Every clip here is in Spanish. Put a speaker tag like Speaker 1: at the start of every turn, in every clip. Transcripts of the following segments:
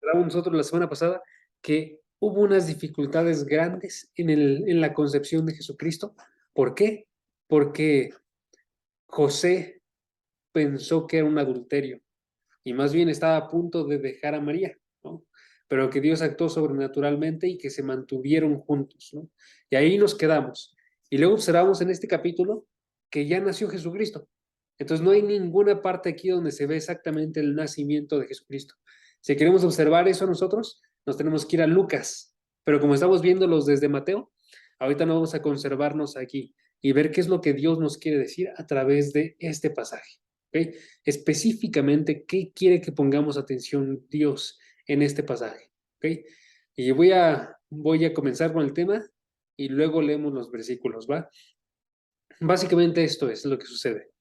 Speaker 1: hablábamos nosotros la semana pasada, que hubo unas dificultades grandes en la concepción de Jesucristo. ¿Por qué? Porque José pensó que era un adulterio y más bien estaba a punto de dejar a María, ¿no? Pero que Dios actuó sobrenaturalmente y que se mantuvieron juntos, ¿no? Y ahí nos quedamos. Y luego observamos en este capítulo que ya nació Jesucristo. Entonces no hay ninguna parte aquí donde se ve exactamente el nacimiento de Jesucristo. Si queremos observar eso nosotros, nos tenemos que ir a Lucas. Pero como estamos viéndolos desde Mateo, ahorita no vamos a conservarnos aquí y ver qué es lo que Dios nos quiere decir a través de este pasaje. ¿Ok? Específicamente, ¿qué quiere que pongamos atención Dios en este pasaje? ¿Ok? Y voy a comenzar con el tema y luego leemos los versículos, ¿va? Básicamente esto es lo que sucede.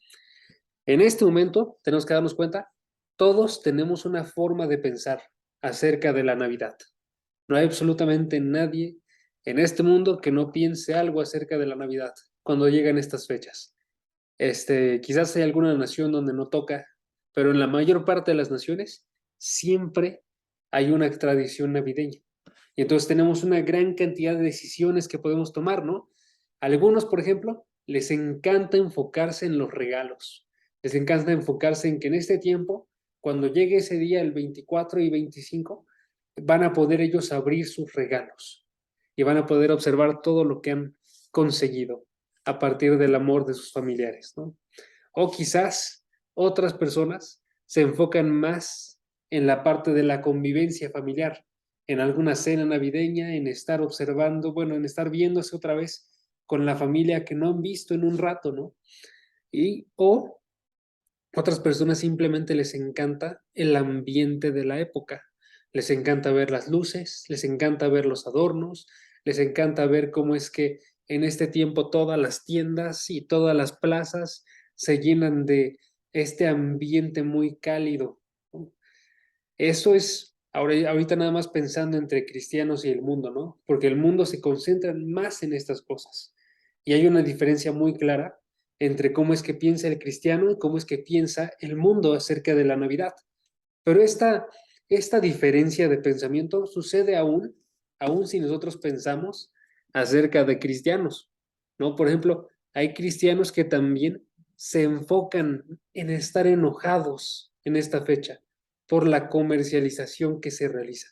Speaker 1: En este momento tenemos que darnos cuenta, todos tenemos una forma de pensar acerca de la Navidad. No hay absolutamente nadie en este mundo que no piense algo acerca de la Navidad cuando llegan estas fechas. Quizás hay alguna nación donde no toca, pero en la mayor parte de las naciones siempre hay una tradición navideña. Y entonces tenemos una gran cantidad de decisiones que podemos tomar, ¿no? Algunos, por ejemplo, les encanta enfocarse en los regalos. Les encanta enfocarse en que en este tiempo, cuando llegue ese día, el 24 y 25, van a poder ellos abrir sus regalos y van a poder observar todo lo que han conseguido a partir del amor de sus familiares, ¿no? O quizás otras personas se enfocan más en la parte de la convivencia familiar, en alguna cena navideña, en estar observando, bueno, en estar viéndose otra vez con la familia que no han visto en un rato, ¿no? O otras personas simplemente les encanta el ambiente de la época. Les encanta ver las luces, les encanta ver los adornos, les encanta ver cómo es que en este tiempo todas las tiendas y todas las plazas se llenan de este ambiente muy cálido, ¿no? Eso es ahorita nada más pensando entre cristianos y el mundo, ¿no? Porque el mundo se concentra más en estas cosas. Y hay una diferencia muy clara entre cómo es que piensa el cristiano y cómo es que piensa el mundo acerca de la Navidad. Pero esta diferencia de pensamiento sucede aún si nosotros pensamos acerca de cristianos, ¿no? Por ejemplo, hay cristianos que también se enfocan en estar enojados en esta fecha por la comercialización que se realiza,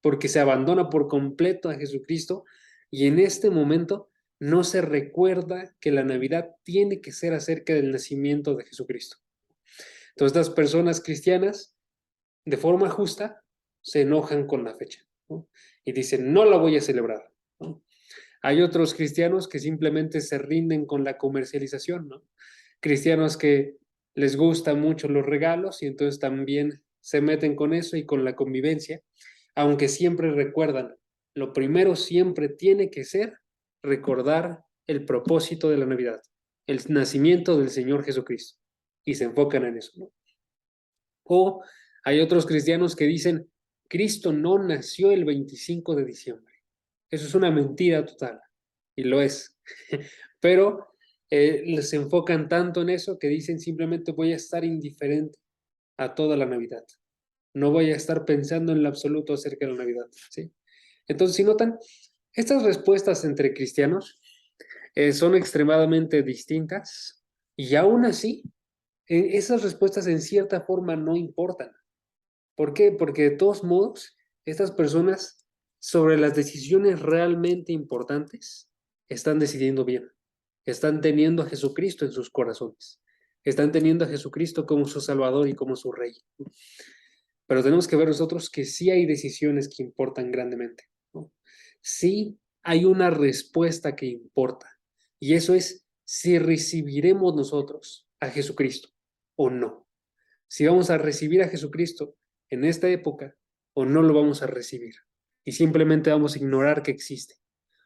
Speaker 1: porque se abandona por completo a Jesucristo y en este momento no se recuerda que la Navidad tiene que ser acerca del nacimiento de Jesucristo. Entonces, estas personas cristianas de forma justa, se enojan con la fecha, ¿no? Y dicen, no la voy a celebrar, ¿no? Hay otros cristianos que simplemente se rinden con la comercialización, ¿no? Cristianos que les gustan mucho los regalos y entonces también se meten con eso y con la convivencia, aunque siempre recuerdan, lo primero siempre tiene que ser recordar el propósito de la Navidad, el nacimiento del Señor Jesucristo, y se enfocan en eso, ¿no? O hay otros cristianos que dicen, Cristo no nació el 25 de diciembre. Eso es una mentira total, y lo es. Pero les enfocan tanto en eso que dicen simplemente voy a estar indiferente a toda la Navidad. No voy a estar pensando en lo absoluto acerca de la Navidad, ¿sí? Entonces, si notan, estas respuestas entre cristianos son extremadamente distintas y aún así, esas respuestas en cierta forma no importan. ¿Por qué? Porque de todos modos, estas personas sobre las decisiones realmente importantes están decidiendo bien. Están teniendo a Jesucristo en sus corazones. Están teniendo a Jesucristo como su Salvador y como su Rey. Pero tenemos que ver nosotros que sí hay decisiones que importan grandemente, ¿no? Sí hay una respuesta que importa. Y eso es si recibiremos nosotros a Jesucristo o no. Si vamos a recibir a Jesucristo en esta época o no lo vamos a recibir. Y simplemente vamos a ignorar que existe.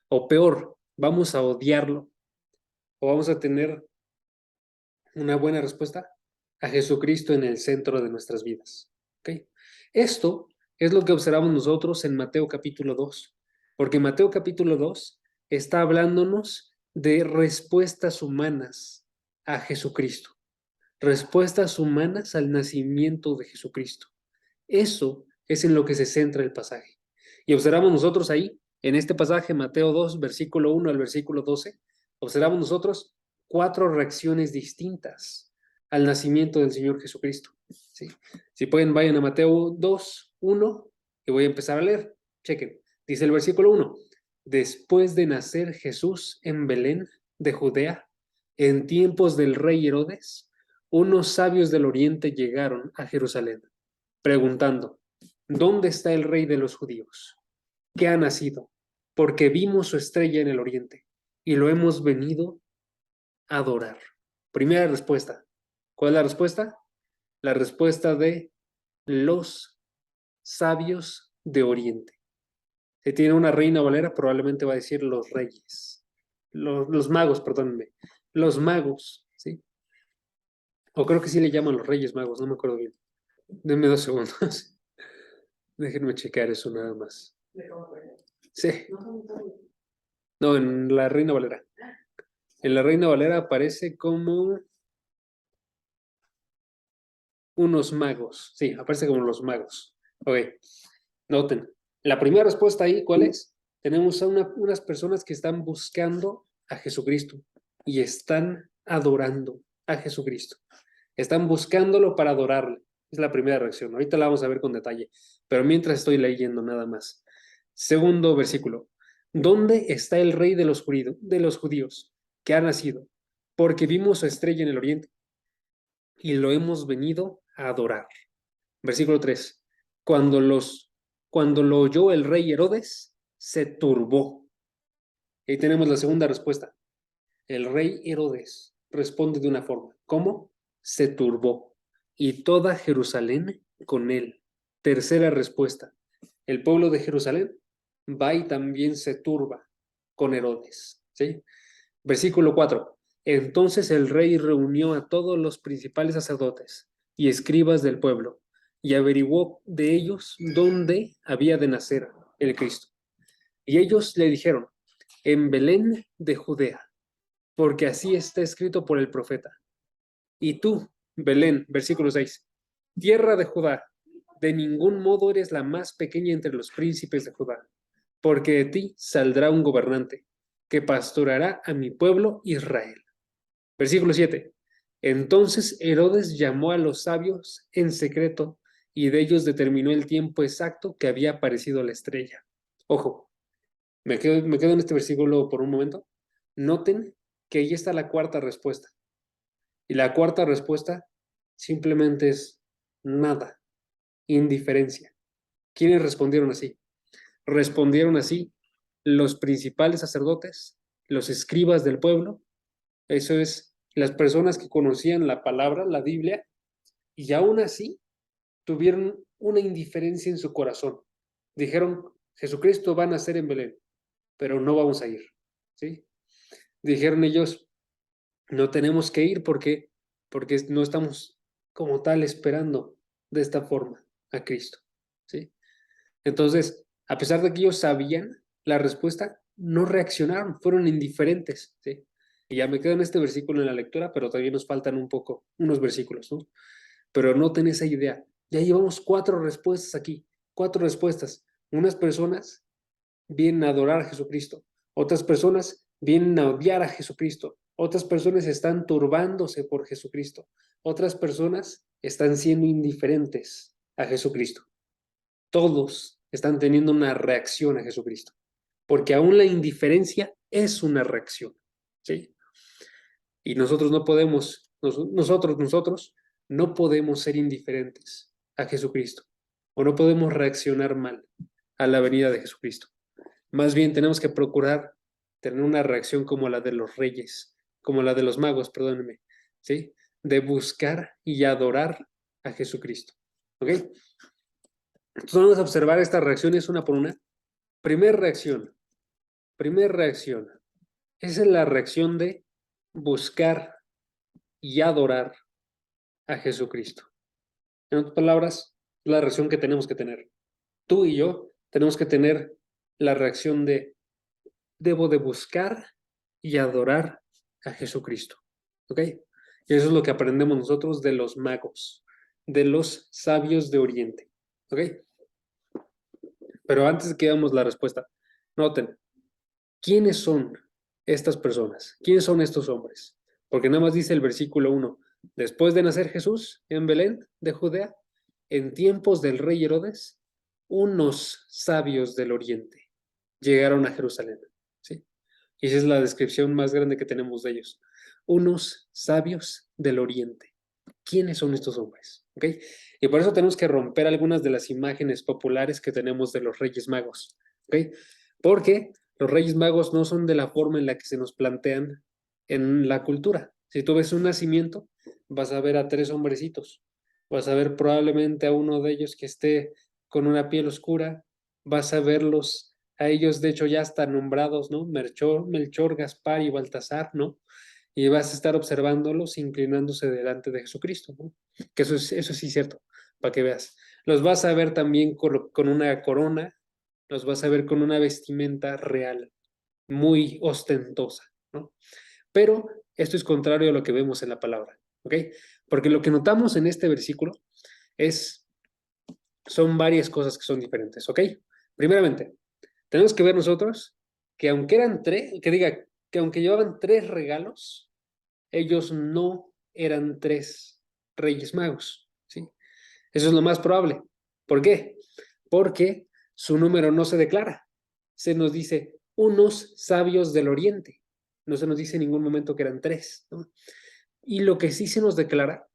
Speaker 1: O peor, vamos a odiarlo o vamos a tener una buena respuesta a Jesucristo en el centro de nuestras vidas. ¿Okay? Esto es lo que observamos nosotros en Mateo capítulo 2, porque Mateo capítulo 2 está hablándonos de respuestas humanas a Jesucristo, respuestas humanas al nacimiento de Jesucristo. Eso es en lo que se centra el pasaje. Y observamos nosotros ahí, en este pasaje, Mateo 2, versículo 1 al versículo 12, observamos nosotros 4 reacciones distintas al nacimiento del Señor Jesucristo. ¿Sí? Si pueden, vayan a Mateo 2, 1, y voy a empezar a leer. Chequen. Dice el versículo 1. Después de nacer Jesús en Belén de Judea, en tiempos del rey Herodes, unos sabios del oriente llegaron a Jerusalén, preguntando, ¿dónde está el rey de los judíos? ¿Qué ha nacido? Porque vimos su estrella en el oriente y lo hemos venido a adorar. Primera respuesta. ¿Cuál es la respuesta? La respuesta de los sabios de oriente. Si tiene una reina Valera, probablemente va a decir los reyes. Los magos, perdónenme. Los magos, ¿sí? O creo que sí le llaman los reyes magos, no me acuerdo bien. Denme 2 segundos. Déjenme checar eso nada más. Sí. No, en la Reina Valera. En la Reina Valera aparece como unos magos. Sí, aparece como los magos. Ok. Noten. La primera respuesta ahí, ¿cuál es? Tenemos a unas personas que están buscando a Jesucristo y están adorando a Jesucristo. Están buscándolo para adorarle. Es la primera reacción. Ahorita la vamos a ver con detalle, pero mientras estoy leyendo nada más. Segundo versículo. ¿Dónde está el rey de los judíos que ha nacido? Porque vimos su estrella en el oriente y lo hemos venido a adorar. Versículo 3. Cuando lo oyó el rey Herodes, se turbó. Ahí tenemos la segunda respuesta. El rey Herodes responde de una forma. ¿Cómo? Se turbó. Y toda Jerusalén con él. Tercera respuesta. El pueblo de Jerusalén va y también se turba con Herodes. ¿Sí? Versículo 4. Entonces el rey reunió a todos los principales sacerdotes y escribas del pueblo y averiguó de ellos dónde había de nacer el Cristo. Y ellos le dijeron, en Belén de Judea, porque así está escrito por el profeta. Y tú, Belén, versículo 6, tierra de Judá, de ningún modo eres la más pequeña entre los príncipes de Judá, porque de ti saldrá un gobernante que pastorará a mi pueblo Israel. Versículo 7. Entonces Herodes llamó a los sabios en secreto y de ellos determinó el tiempo exacto que había aparecido la estrella. Ojo, me quedo en este versículo por un momento. Noten que ahí está la cuarta respuesta. Y la cuarta respuesta simplemente es nada, indiferencia. ¿Quiénes respondieron así? Respondieron así los principales sacerdotes, los escribas del pueblo, eso es, las personas que conocían la palabra, la Biblia, y aún así tuvieron una indiferencia en su corazón. Dijeron, Jesucristo va a nacer en Belén, pero no vamos a ir. ¿Sí? Dijeron ellos, no tenemos que ir porque no estamos como tal esperando de esta forma a Cristo. ¿Sí? Entonces, a pesar de que ellos sabían la respuesta, no reaccionaron, fueron indiferentes. ¿Sí? Y ya me quedo en este versículo en la lectura, pero todavía nos faltan unos versículos, ¿no? Pero noten esa idea. Ya llevamos 4 respuestas aquí, 4 respuestas. Unas personas vienen a adorar a Jesucristo, otras personas vienen a odiar a Jesucristo, otras personas están turbándose por Jesucristo, otras personas están siendo indiferentes a Jesucristo. Todos están teniendo una reacción a Jesucristo, porque aún la indiferencia es una reacción, ¿sí? Y nosotros no podemos, nosotros no podemos ser indiferentes a Jesucristo, o no podemos reaccionar mal a la venida de Jesucristo. Más bien tenemos que procurar tener una reacción como la de los reyes, como la de los magos, perdónenme, ¿sí? De buscar y adorar a Jesucristo, ¿ok? Entonces vamos a observar estas reacciones una por una. Primera reacción, esa es la reacción de buscar y adorar a Jesucristo. En otras palabras, la reacción que tenemos que tener. Tú y yo tenemos que tener la reacción de debo de buscar y adorar a Jesucristo. ¿Ok? Y eso es lo que aprendemos nosotros de los magos, de los sabios de Oriente. ¿Ok? Pero antes de que damos la respuesta, noten, ¿quiénes son estas personas? ¿Quiénes son estos hombres? Porque nada más dice el versículo 1, después de nacer Jesús en Belén de Judea, en tiempos del rey Herodes, unos sabios del oriente llegaron a Jerusalén. ¿Sí? Y esa es la descripción más grande que tenemos de ellos. Unos sabios del oriente. ¿Quiénes son estos hombres? ¿Ok? Y por eso tenemos que romper algunas de las imágenes populares que tenemos de los Reyes Magos. ¿Ok? Porque los Reyes Magos no son de la forma en la que se nos plantean en la cultura. Si tú ves un nacimiento, vas a ver a tres hombrecitos. Vas a ver probablemente a uno de ellos que esté con una piel oscura. Vas a verlos a ellos, de hecho, ya están nombrados, ¿no? Melchor, Gaspar y Baltasar, ¿no? Y vas a estar observándolos inclinándose delante de Jesucristo, ¿no? Que eso sí es cierto, para que veas. Los vas a ver también con una corona, los vas a ver con una vestimenta real, muy ostentosa, ¿no? Pero esto es contrario a lo que vemos en la palabra, ¿ok? Porque lo que notamos en este versículo es, son varias cosas que son diferentes, ¿ok? Primeramente, tenemos que ver nosotros que aunque eran tres, que diga, que aunque llevaban tres regalos, ellos no eran tres reyes magos, ¿sí? Eso es lo más probable. ¿Por qué? Porque su número no se declara. Se nos dice unos sabios del oriente. No se nos dice en ningún momento que eran tres, ¿no? Y lo que sí se nos declara,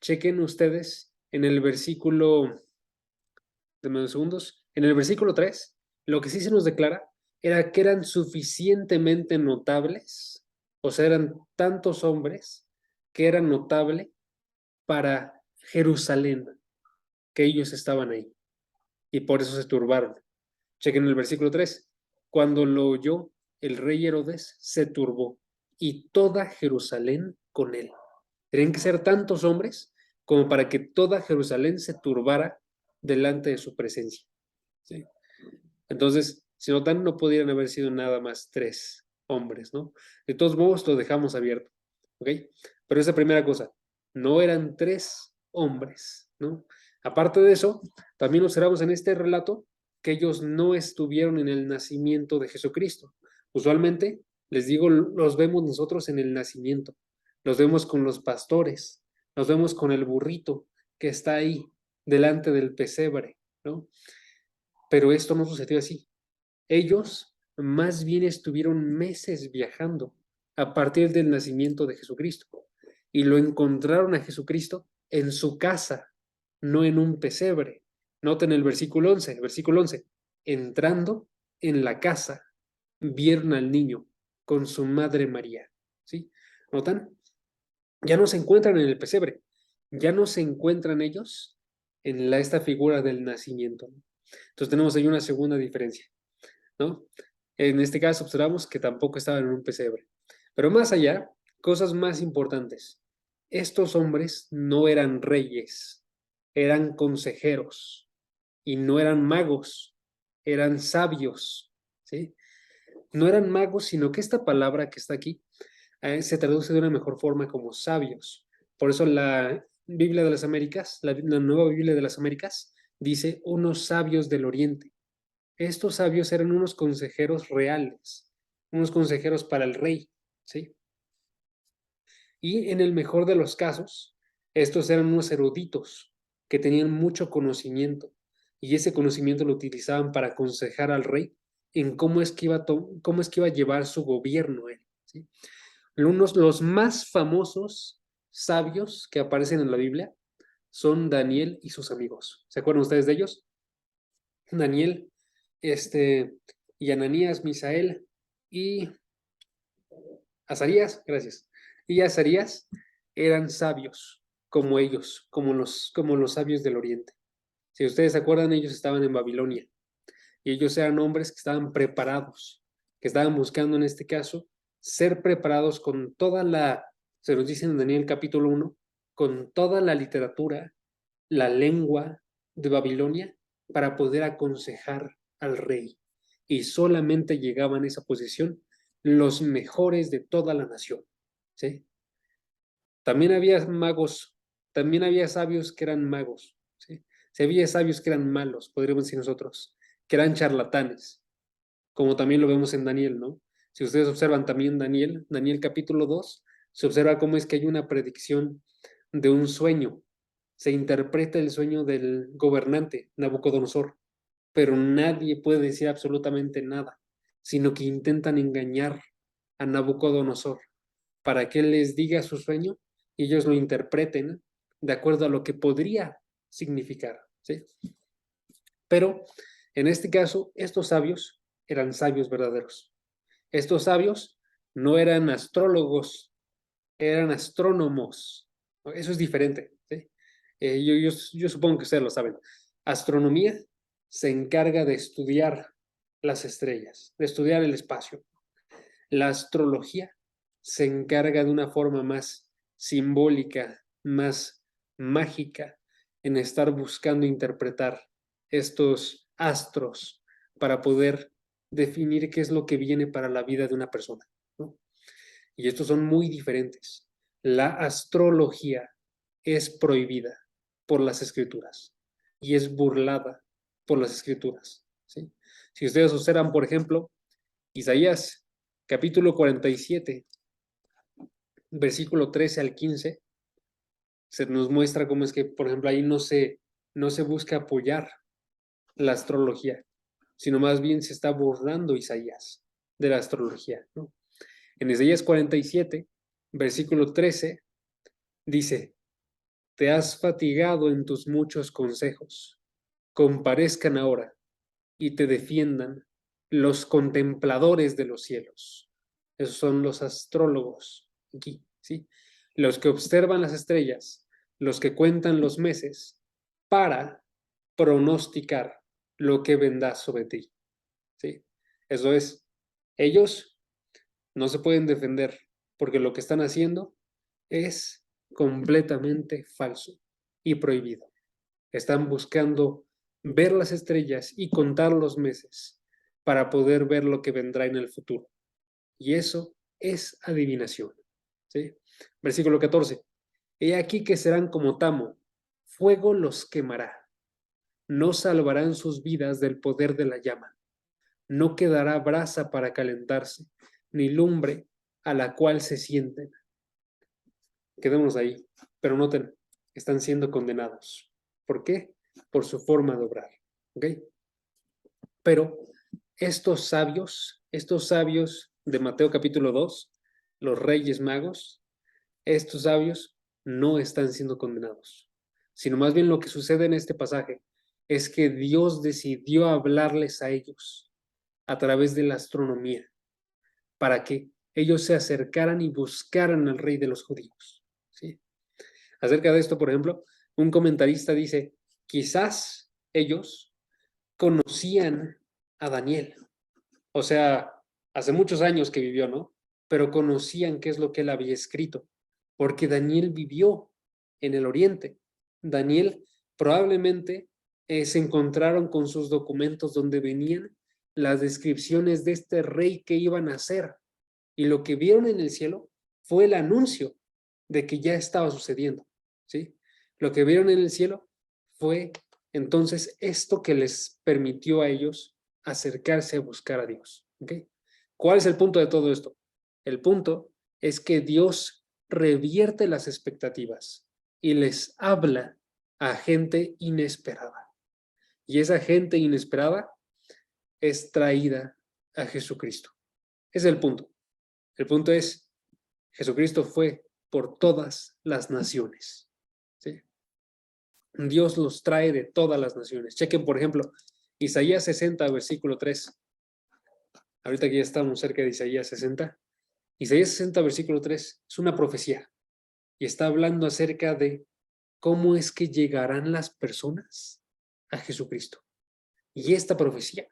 Speaker 1: chequen ustedes en el versículo, de menos segundos, en el versículo 3, lo que sí se nos declara era que eran suficientemente notables, o sea, eran tantos hombres que eran notable para Jerusalén, que ellos estaban ahí, y por eso se turbaron. Chequen el versículo 3. Cuando lo oyó, el rey Herodes se turbó, y toda Jerusalén con él. Tenían que ser tantos hombres como para que toda Jerusalén se turbara delante de su presencia. ¿Sí? Entonces, si notan, no podrían haber sido nada más tres hombres, ¿no? De todos modos, lo dejamos abierto, ¿ok? Pero esa primera cosa, no eran tres hombres, ¿no? Aparte de eso, también observamos en este relato que ellos no estuvieron en el nacimiento de Jesucristo. Usualmente, les digo, los vemos nosotros en el nacimiento, los vemos con los pastores, los vemos con el burrito que está ahí delante del pesebre, ¿no? Pero esto no sucedió así. Ellos más bien estuvieron meses viajando a partir del nacimiento de Jesucristo y lo encontraron a Jesucristo en su casa, no en un pesebre. Noten el versículo 11, entrando en la casa, vieron al niño con su madre María. ¿Sí? ¿Notan? Ya no se encuentran en el pesebre, ya no se encuentran ellos en esta figura del nacimiento. Entonces tenemos ahí una segunda diferencia, ¿no? En este caso observamos que tampoco estaban en un pesebre. Pero más allá, cosas más importantes. Estos hombres no eran reyes, eran consejeros y no eran magos, eran sabios, ¿sí? No eran magos, sino que esta palabra que está aquí se traduce de una mejor forma como sabios. Por eso la Biblia de las Américas, la nueva Biblia de las Américas, dice unos sabios del Oriente. Estos sabios eran unos consejeros reales, unos consejeros para el rey, ¿sí? Y en el mejor de los casos, estos eran unos eruditos que tenían mucho conocimiento y ese conocimiento lo utilizaban para aconsejar al rey en cómo es que iba a llevar su gobierno él, ¿sí? Los más famosos sabios que aparecen en la Biblia son Daniel y sus amigos. ¿Se acuerdan ustedes de ellos? Daniel, y Ananías, Misael y Azarías, gracias. Y Azarías eran sabios como ellos, como los sabios del Oriente. Si ustedes se acuerdan, ellos estaban en Babilonia y ellos eran hombres que estaban preparados, que estaban buscando en este caso ser preparados con toda se nos dice en Daniel capítulo 1, con toda la literatura, la lengua de Babilonia para poder aconsejar al rey. Y solamente llegaban a esa posición los mejores de toda la nación. ¿Sí? También había magos, también había sabios que eran magos. ¿Sí? Si había sabios que eran malos, podríamos decir nosotros. que eran charlatanes, como también lo vemos en Daniel, ¿no? Si ustedes observan también Daniel capítulo 2, se observa cómo es que hay una predicción de un sueño. Se interpreta el sueño del gobernante, Nabucodonosor, pero nadie puede decir absolutamente nada, sino que intentan engañar a Nabucodonosor para que él les diga su sueño y ellos lo interpreten de acuerdo a lo que podría significar, ¿sí? Pero en este caso, estos sabios eran sabios verdaderos. Estos sabios no eran astrólogos, eran astrónomos. Eso es diferente, ¿sí? Yo supongo que ustedes lo saben. Astronomía se encarga de estudiar las estrellas, de estudiar el espacio. La astrología se encarga de una forma más simbólica, más mágica, en estar buscando interpretar estos astros para poder definir qué es lo que viene para la vida de una persona, ¿no? Y estos son muy diferentes. La astrología es prohibida por las escrituras y es burlada por las escrituras, ¿sí? Si ustedes observan, por ejemplo, Isaías capítulo 47, versículo 13 al 15, se nos muestra cómo es que, por ejemplo, ahí no se busca apoyar la astrología, sino más bien se está burlando Isaías de la astrología, ¿no? En Isaías 47, versículo 13, dice, te has fatigado en tus muchos consejos, comparezcan ahora y te defiendan los contempladores de los cielos. Esos son los astrólogos aquí, ¿sí? Los que observan las estrellas, los que cuentan los meses para pronosticar lo que vendrá sobre ti, ¿sí? Eso es, ellos no se pueden defender porque lo que están haciendo es completamente falso y prohibido. Están buscando ver las estrellas y contar los meses para poder ver lo que vendrá en el futuro. Y eso es adivinación, ¿sí? Versículo 14. He aquí que serán como tamo, fuego los quemará. No salvarán sus vidas del poder de la llama. No quedará brasa para calentarse, ni lumbre a la cual se sienten. Quedémonos ahí, pero noten, están siendo condenados. ¿Por qué? Por su forma de obrar, ¿ok? Pero estos sabios de Mateo capítulo 2, los reyes magos, estos sabios no están siendo condenados, sino más bien lo que sucede en este pasaje es que Dios decidió hablarles a ellos a través de la astronomía para que ellos se acercaran y buscaran al rey de los judíos, ¿sí? Acerca de esto, por ejemplo, un comentarista dice, quizás ellos conocían a Daniel, o sea, hace muchos años que vivió, ¿no? Pero conocían qué es lo que él había escrito, porque Daniel vivió en el Oriente. Daniel probablemente se encontraron con sus documentos donde venían las descripciones de este rey que iban a ser. Y lo que vieron en el cielo fue el anuncio de que ya estaba sucediendo, ¿sí? Lo que vieron en el cielo fue entonces esto que les permitió a ellos acercarse a buscar a Dios, ¿ok? ¿Cuál es el punto de todo esto? El punto es que Dios revierte las expectativas y les habla a gente inesperada. Y esa gente inesperada es traída a Jesucristo. Ese es el punto. El punto es, Jesucristo fue por todas las naciones, ¿sí? Dios los trae de todas las naciones. Chequen, por ejemplo, Isaías 60, versículo 3. Ahorita que ya estamos cerca de Isaías 60. Isaías 60, versículo 3, es una profecía y está hablando acerca de cómo es que llegarán las personas a Jesucristo. Y esta profecía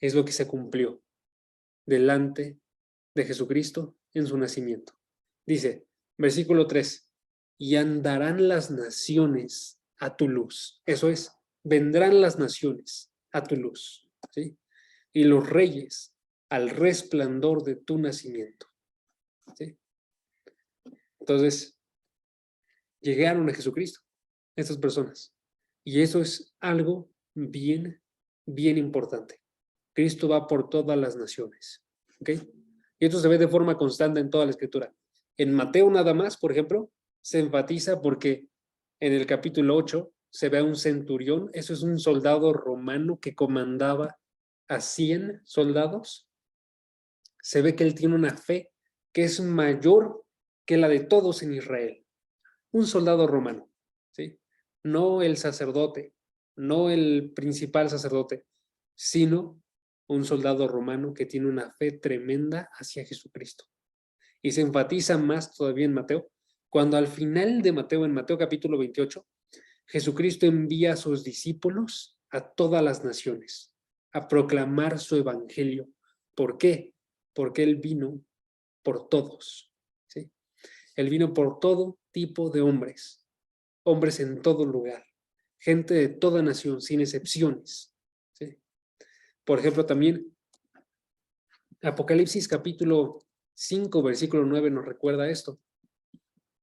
Speaker 1: es lo que se cumplió delante de Jesucristo en su nacimiento. Dice, versículo 3, y andarán las naciones a tu luz. Eso es, vendrán las naciones a tu luz, ¿sí? Y los reyes al resplandor de tu nacimiento, ¿sí? Entonces, llegaron a Jesucristo estas personas. Y eso es algo bien, bien importante. Cristo va por todas las naciones. ¿Ok? Y esto se ve de forma constante en toda la Escritura. En Mateo nada más, por ejemplo, se enfatiza porque en el capítulo 8 se ve a un centurión, eso es un soldado romano que comandaba a 100 soldados. Se ve que él tiene una fe que es mayor que la de todos en Israel. Un soldado romano, ¿sí? No el sacerdote, no el principal sacerdote, sino un soldado romano que tiene una fe tremenda hacia Jesucristo. Y se enfatiza más todavía en Mateo, cuando al final de Mateo, en Mateo capítulo 28, Jesucristo envía a sus discípulos a todas las naciones a proclamar su evangelio. ¿Por qué? Porque Él vino por todos, ¿sí? Él vino por todo tipo de hombres, hombres en todo lugar, gente de toda nación, sin excepciones, ¿sí? Por ejemplo, también Apocalipsis capítulo 5, versículo 9 nos recuerda esto.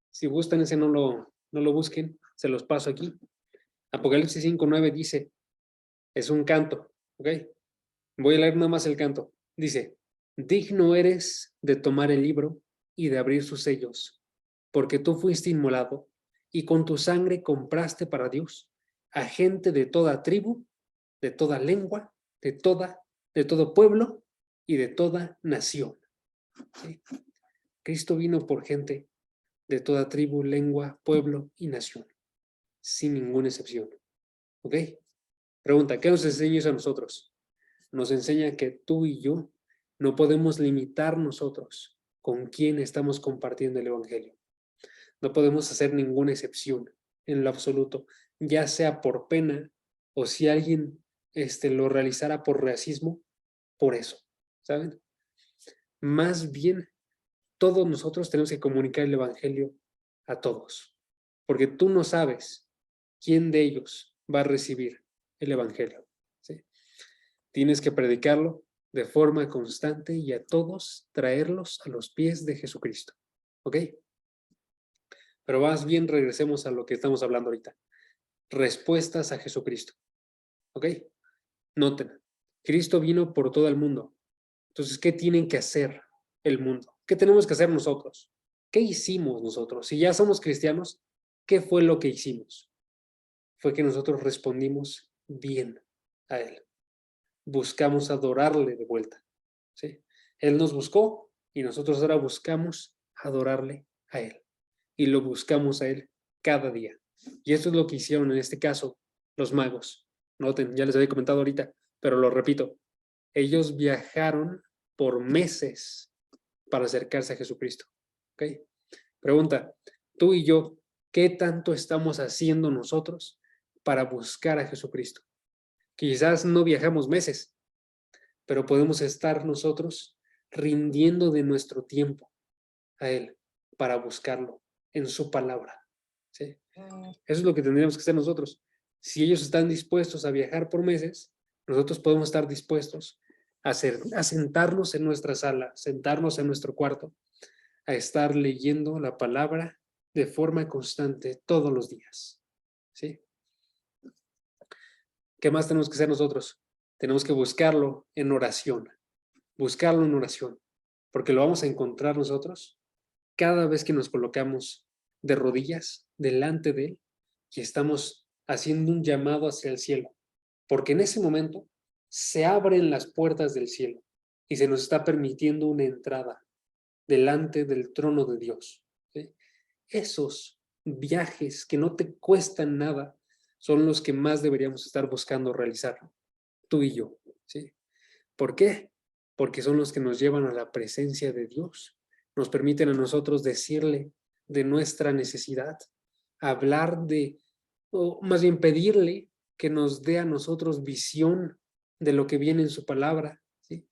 Speaker 1: Si gustan ese no lo busquen, se los paso aquí. Apocalipsis 5, 9 dice, es un canto, ¿ok? Voy a leer nada más el canto. Dice, digno eres de tomar el libro y de abrir sus sellos, porque tú fuiste inmolado y con tu sangre compraste para Dios a gente de toda tribu, de toda lengua, de todo pueblo y de toda nación. ¿Sí? Cristo vino por gente de toda tribu, lengua, pueblo y nación, sin ninguna excepción. ¿Ok? Pregunta, ¿qué nos enseña eso a nosotros? Nos enseña que tú y yo no podemos limitar nosotros con quién estamos compartiendo el Evangelio. No podemos hacer ninguna excepción en lo absoluto, ya sea por pena o si alguien lo realizara por racismo, por eso, ¿saben? Más bien, todos nosotros tenemos que comunicar el Evangelio a todos, porque tú no sabes quién de ellos va a recibir el Evangelio, ¿sí? Tienes que predicarlo de forma constante y a todos traerlos a los pies de Jesucristo, ¿ok? Pero más bien regresemos a lo que estamos hablando ahorita. Respuestas a Jesucristo, ¿ok? Noten, Cristo vino por todo el mundo. Entonces, ¿qué tienen que hacer el mundo? ¿Qué tenemos que hacer nosotros? ¿Qué hicimos nosotros? Si ya somos cristianos, ¿qué fue lo que hicimos? Fue que nosotros respondimos bien a Él. Buscamos adorarle de vuelta, ¿sí? Él nos buscó y nosotros ahora buscamos adorarle a Él. Y lo buscamos a Él cada día. Y esto es lo que hicieron en este caso los magos. Noten, ya les había comentado ahorita, pero lo repito. Ellos viajaron por meses para acercarse a Jesucristo. ¿Ok? Pregunta, tú y yo, ¿qué tanto estamos haciendo nosotros para buscar a Jesucristo? Quizás no viajamos meses, pero podemos estar nosotros rindiendo de nuestro tiempo a Él para buscarlo en su palabra, ¿sí? Eso es lo que tendríamos que hacer nosotros. Si ellos están dispuestos a viajar por meses, nosotros podemos estar dispuestos a sentarnos en nuestra sala, sentarnos en nuestro cuarto, a estar leyendo la palabra de forma constante todos los días, ¿sí? ¿Qué más tenemos que hacer nosotros? Tenemos que buscarlo en oración, porque lo vamos a encontrar nosotros cada vez que nos colocamos de rodillas delante de Él y estamos haciendo un llamado hacia el cielo, porque en ese momento se abren las puertas del cielo y se nos está permitiendo una entrada delante del trono de Dios, ¿sí? Esos viajes que no te cuestan nada son los que más deberíamos estar buscando realizar, tú y yo, ¿sí? ¿Por qué? Porque son los que nos llevan a la presencia de Dios, nos permiten a nosotros decirle de nuestra necesidad, hablar o más bien pedirle que nos dé a nosotros visión de lo que viene en su palabra, ¿sí?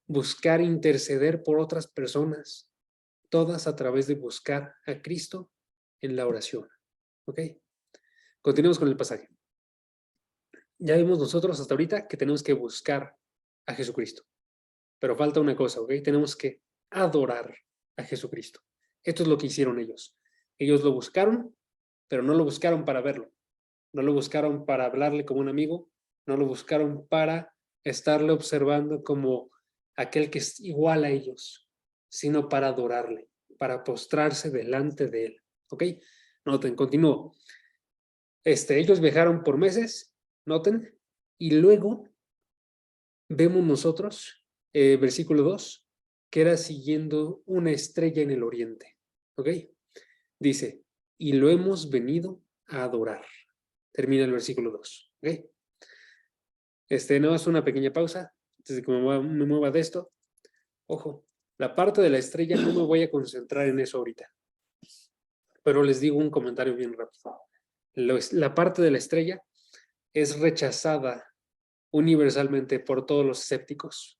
Speaker 1: Buscar interceder por otras personas, todas a través de buscar a Cristo en la oración, ¿ok? Continuemos con el pasaje. Ya vimos nosotros hasta ahorita que tenemos que buscar a Jesucristo. Pero falta una cosa, ¿ok? Tenemos que adorar a Jesucristo. Esto es lo que hicieron ellos. Ellos lo buscaron, pero no lo buscaron para verlo. No lo buscaron para hablarle como un amigo. no lo buscaron para estarle observando como aquel que es igual a ellos, sino para adorarle, para postrarse delante de él. ¿Ok? Noten, continúo. Ellos viajaron por meses, noten, y luego vemos nosotros, versículo 2, que era siguiendo una estrella en el oriente. ¿Ok? Dice, y lo hemos venido a adorar. Termina el versículo 2. ¿Ok? Nada más una pequeña pausa, antes de que me mueva de esto. Ojo, la parte de la estrella no me voy a concentrar en eso ahorita, pero les digo un comentario bien rápido. La parte de la estrella es rechazada universalmente por todos los escépticos.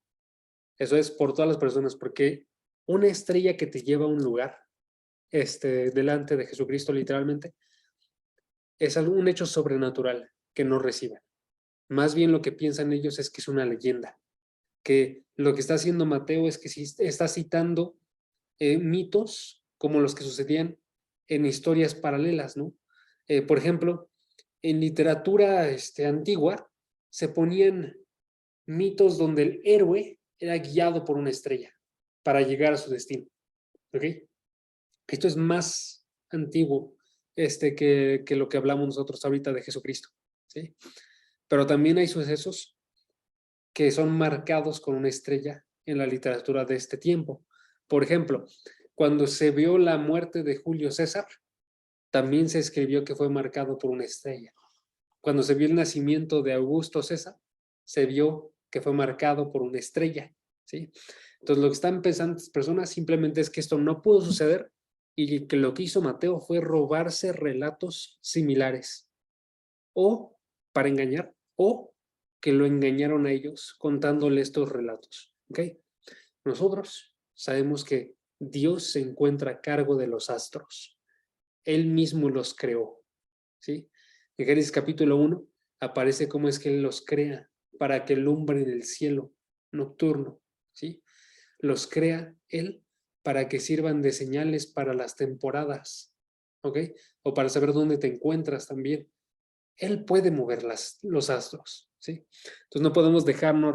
Speaker 1: Eso es por todas las personas, porque una estrella que te lleva a un lugar, delante de Jesucristo literalmente, es un hecho sobrenatural que no reciben. Más bien lo que piensan ellos es que es una leyenda, que lo que está haciendo Mateo es que está citando mitos como los que sucedían en historias paralelas, ¿no? Por ejemplo, en literatura antigua se ponían mitos donde el héroe era guiado por una estrella para llegar a su destino. ¿Ok? Esto es más antiguo que lo que hablamos nosotros ahorita de Jesucristo. ¿Sí? Pero también hay sucesos que son marcados con una estrella en la literatura de este tiempo. Por ejemplo, cuando se vio la muerte de Julio César, también se escribió que fue marcado por una estrella. Cuando se vio el nacimiento de Augusto César, se vio que fue marcado por una estrella. ¿Sí? Entonces, lo que están pensando las personas simplemente es que esto no pudo suceder y que lo que hizo Mateo fue robarse relatos similares o para engañar o que lo engañaron a ellos contándole estos relatos. ¿Ok? Nosotros sabemos que Dios se encuentra a cargo de los astros. Él mismo los creó. ¿Sí? En Génesis capítulo 1 aparece cómo es que Él los crea para que alumbren el cielo nocturno. ¿Sí? Los crea Él para que sirvan de señales para las temporadas. ¿Ok? O para saber dónde te encuentras también. Él puede mover los astros. ¿Sí? Entonces no podemos dejarnos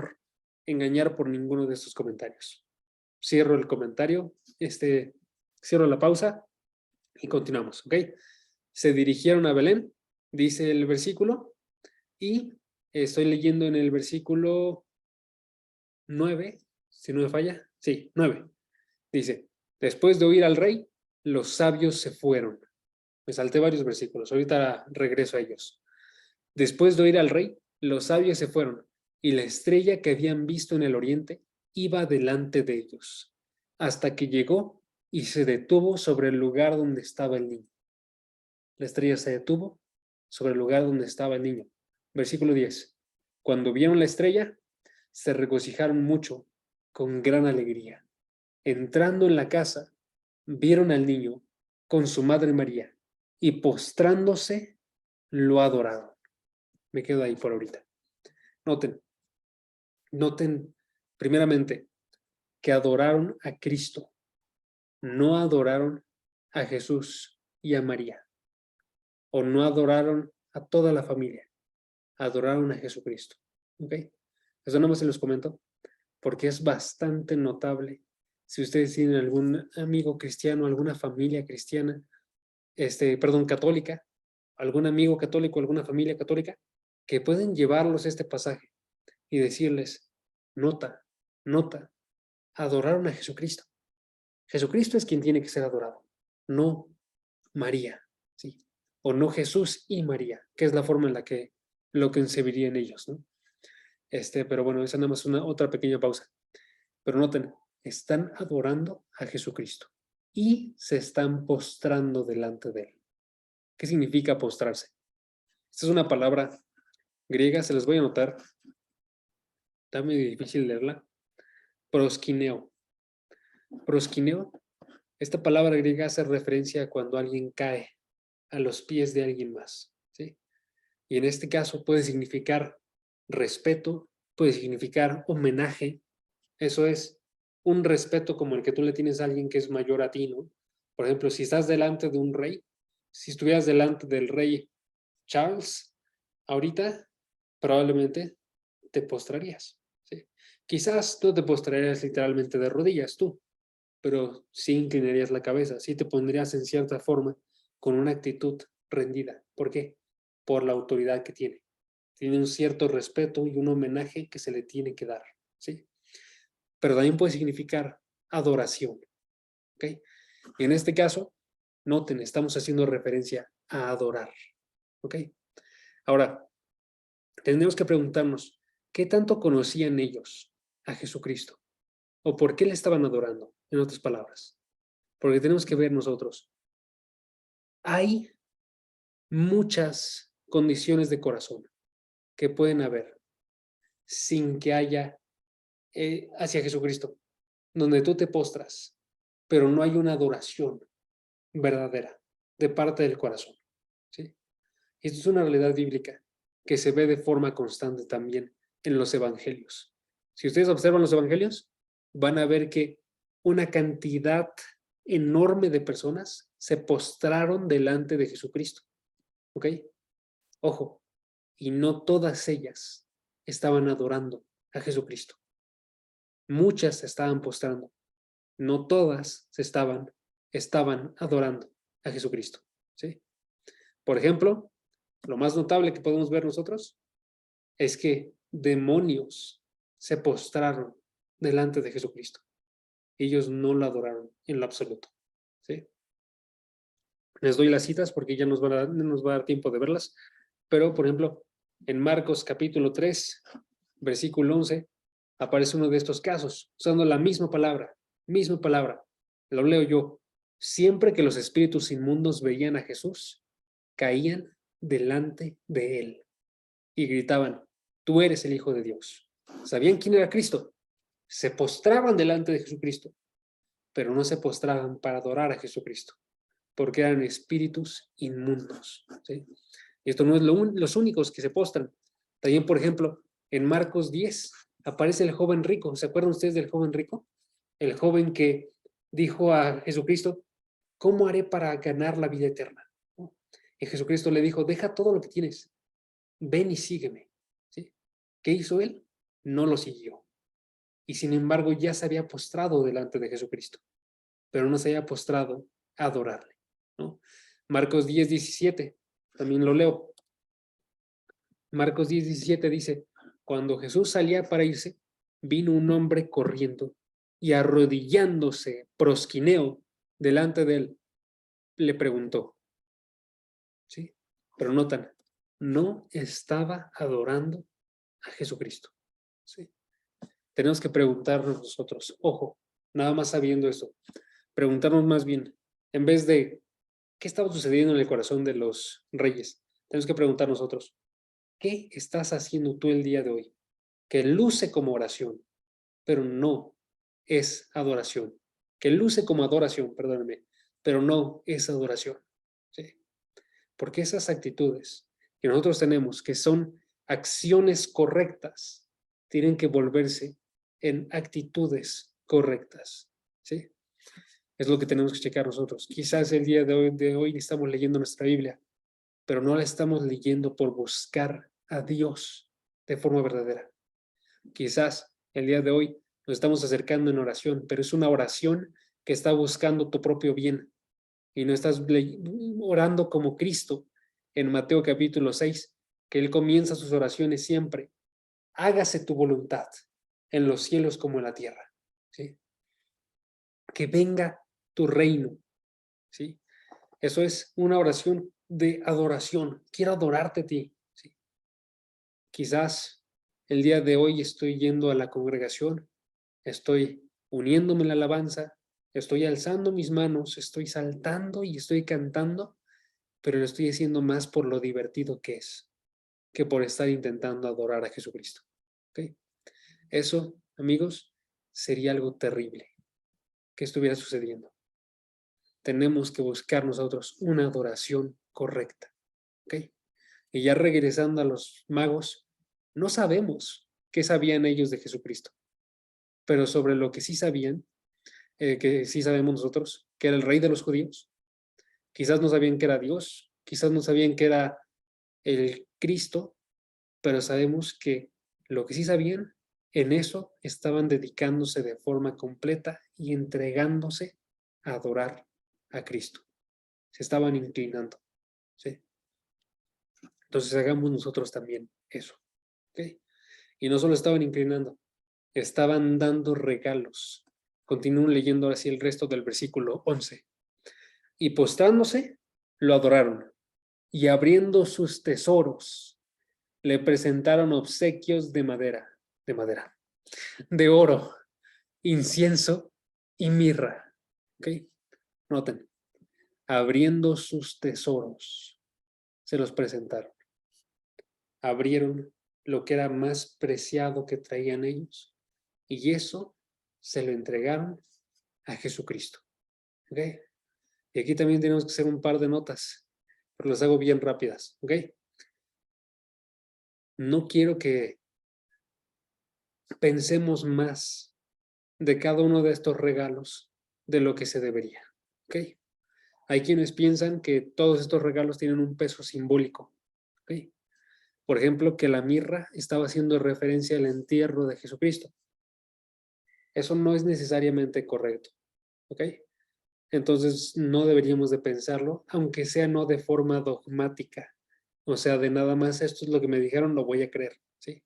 Speaker 1: engañar por ninguno de estos comentarios. Cierro el comentario, cierro la pausa y continuamos, ¿ok? Se dirigieron a Belén, dice el versículo, y estoy leyendo en el versículo 9, si no me falla, sí, 9. Dice, después de oír al rey, los sabios se fueron. Me salté varios versículos, ahorita regreso a ellos. Después de oír al rey, los sabios se fueron, y la estrella que habían visto en el oriente iba delante de ellos, hasta que llegó y se detuvo sobre el lugar donde estaba el niño. La estrella se detuvo sobre el lugar donde estaba el niño. Versículo 10. Cuando vieron la estrella, se regocijaron mucho, con gran alegría. Entrando en la casa, vieron al niño con su madre María, y postrándose, lo adoraron. Me quedo ahí por ahorita. Noten primeramente que adoraron a Cristo, no adoraron a Jesús y a María, o no adoraron a toda la familia, adoraron a Jesucristo. ¿Ok? Eso nada más se los comento porque es bastante notable. Si ustedes tienen algún amigo cristiano, alguna familia cristiana, católica, algún amigo católico, alguna familia católica, que pueden llevarlos a este pasaje y decirles, nota, adoraron a Jesucristo. Jesucristo es quien tiene que ser adorado, no María, ¿sí? O no Jesús y María, que es la forma en la que lo concebirían ellos, ¿no? Pero bueno, esa nada más otra pequeña pausa. Pero noten, están adorando a Jesucristo y se están postrando delante de él. ¿Qué significa postrarse? Esta es una palabra griega, se las voy a anotar. Está medio difícil leerla. Proskineo. Proskineo, esta palabra griega hace referencia a cuando alguien cae a los pies de alguien más, ¿sí? Y en este caso puede significar respeto, puede significar homenaje. Eso es un respeto como el que tú le tienes a alguien que es mayor a ti, ¿no? Por ejemplo, si estás delante de un rey, si estuvieras delante del rey Charles, ahorita probablemente te postrarías, ¿sí? Quizás no te postrarías literalmente de rodillas tú, pero sí inclinarías la cabeza, sí te pondrías en cierta forma con una actitud rendida. ¿Por qué? Por la autoridad que tiene. Tiene un cierto respeto y un homenaje que se le tiene que dar, ¿sí? Pero también puede significar adoración, ¿ok? Y en este caso, noten, estamos haciendo referencia a adorar, ¿ok? Ahora, tendremos que preguntarnos, ¿qué tanto conocían ellos a Jesucristo? ¿O por qué le estaban adorando? En otras palabras, porque tenemos que ver nosotros, hay muchas condiciones de corazón que pueden haber sin que haya hacia Jesucristo, donde tú te postras, pero no hay una adoración verdadera de parte del corazón, ¿sí? Y esto es una realidad bíblica que se ve de forma constante también en los evangelios. Si ustedes observan los evangelios, van a ver que una cantidad enorme de personas se postraron delante de Jesucristo, ¿ok? Ojo, y no todas ellas estaban adorando a Jesucristo. Muchas se estaban postrando, no todas estaban adorando a Jesucristo, ¿sí? Por ejemplo, lo más notable que podemos ver nosotros es que demonios se postraron delante de Jesucristo. Ellos no lo adoraron en lo absoluto, ¿sí? Les doy las citas porque ya nos va a dar tiempo de verlas, pero por ejemplo, en Marcos capítulo 3, versículo 11, aparece uno de estos casos, usando la misma palabra, lo leo yo. Siempre que los espíritus inmundos veían a Jesús, caían delante de él y gritaban, tú eres el Hijo de Dios. ¿Sabían quién era Cristo? Se postraban delante de Jesucristo, pero no se postraban para adorar a Jesucristo, porque eran espíritus inmundos, ¿sí? Y esto no es los únicos que se postran. También, por ejemplo, en Marcos 10 aparece el joven rico. ¿Se acuerdan ustedes del joven rico? El joven que dijo a Jesucristo, ¿cómo haré para ganar la vida eterna? Y Jesucristo le dijo, deja todo lo que tienes, ven y sígueme, ¿sí? ¿Qué hizo él? No lo siguió. Y sin embargo ya se había postrado delante de Jesucristo, pero no se había postrado a adorarle, ¿no? Marcos 10:17, también lo leo. Marcos 10:17 dice, cuando Jesús salía para irse, vino un hombre corriendo y arrodillándose, prosquineo, delante de él, le preguntó, ¿sí? Pero notan, no estaba adorando a Jesucristo, ¿sí? Tenemos que preguntarnos nosotros, ojo, nada más sabiendo esto, preguntarnos más bien, en vez de qué estaba sucediendo en el corazón de los reyes, tenemos que preguntar nosotros, ¿qué estás haciendo tú el día de hoy? Que luce como oración, pero no es adoración. Que luce como adoración, perdóname, pero no es adoración, ¿sí? Porque esas actitudes que nosotros tenemos, que son acciones correctas, tienen que volverse en actitudes correctas, ¿sí? Es lo que tenemos que checar nosotros. Quizás el día de hoy estamos leyendo nuestra Biblia, pero no la estamos leyendo por buscar a Dios de forma verdadera. Quizás el día de hoy nos estamos acercando en oración, pero es una oración que está buscando tu propio bien y no estás orando como Cristo en Mateo capítulo 6, que Él comienza sus oraciones siempre. Hágase tu voluntad en los cielos como en la tierra, ¿sí? Que venga tu reino, ¿sí? Eso es una oración de adoración. Quiero adorarte a ti, ¿sí? Quizás el día de hoy estoy yendo a la congregación, estoy uniéndome en la alabanza, estoy alzando mis manos, estoy saltando y estoy cantando, pero lo estoy haciendo más por lo divertido que es, que por estar intentando adorar a Jesucristo, ¿ok? Eso, amigos, sería algo terrible que estuviera sucediendo. Tenemos que buscar nosotros una adoración correcta, ¿ok? Y ya regresando a los magos, no sabemos qué sabían ellos de Jesucristo, pero sobre lo que sí sabían, que sí sabemos nosotros, que era el rey de los judíos. Quizás no sabían que era Dios, quizás no sabían que era el Cristo, pero sabemos que lo que sí sabían, en eso estaban dedicándose de forma completa y entregándose a adorar a Cristo. Se estaban inclinando, ¿sí? Entonces hagamos nosotros también eso, ¿ok? Y no solo estaban inclinando, estaban dando regalos. Continúen leyendo así el resto del versículo 11. Y postrándose, lo adoraron, y abriendo sus tesoros, le presentaron obsequios de oro, incienso y mirra. ¿Ok? Noten, abriendo sus tesoros, se los presentaron. Abrieron lo que era más preciado que traían ellos, y eso se lo entregaron a Jesucristo. ¿Ok? Y aquí también tenemos que hacer un par de notas, pero las hago bien rápidas. ¿Ok? No quiero que pensemos más de cada uno de estos regalos de lo que se debería. ¿Ok? Hay quienes piensan que todos estos regalos tienen un peso simbólico. ¿Ok? Por ejemplo, que la mirra estaba haciendo referencia al entierro de Jesucristo. Eso no es necesariamente correcto. ¿Ok? Entonces no deberíamos de pensarlo, aunque sea no de forma dogmática. O sea, de nada más esto es lo que me dijeron, lo voy a creer. ¿Sí?